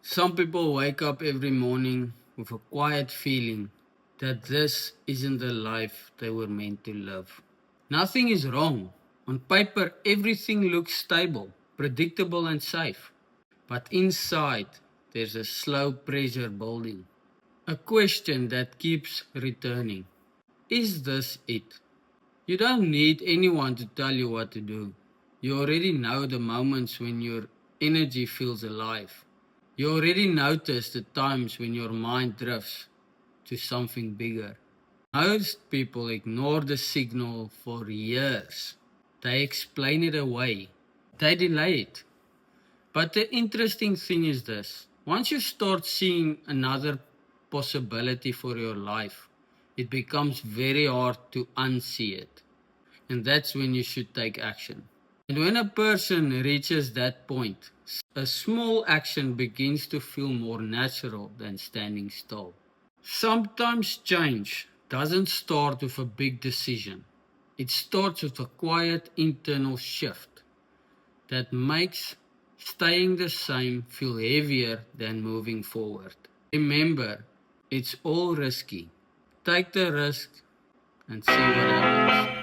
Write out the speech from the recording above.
Some people wake up every morning with a quiet feeling that this isn't the life they were meant to live. Nothing is wrong. On paper, everything looks stable, predictable, and safe. But inside, there's a slow pressure building. A question that keeps returning. Is this it? You don't need anyone to tell you what to do. You already know the moments when your energy feels alive. You already notice the times when your mind drifts to something bigger. Most people ignore the signal for years. They explain it away. They delay it. But the interesting thing is this: once you start seeing another possibility for your life, it becomes very hard to unsee it. And that's when you should take action. And when a person reaches that point, a small action begins to feel more natural than standing still. Sometimes change doesn't start with a big decision. It starts with a quiet internal shift that makes staying the same feel heavier than moving forward. Remember, it's all risky. Take the risk and see what happens.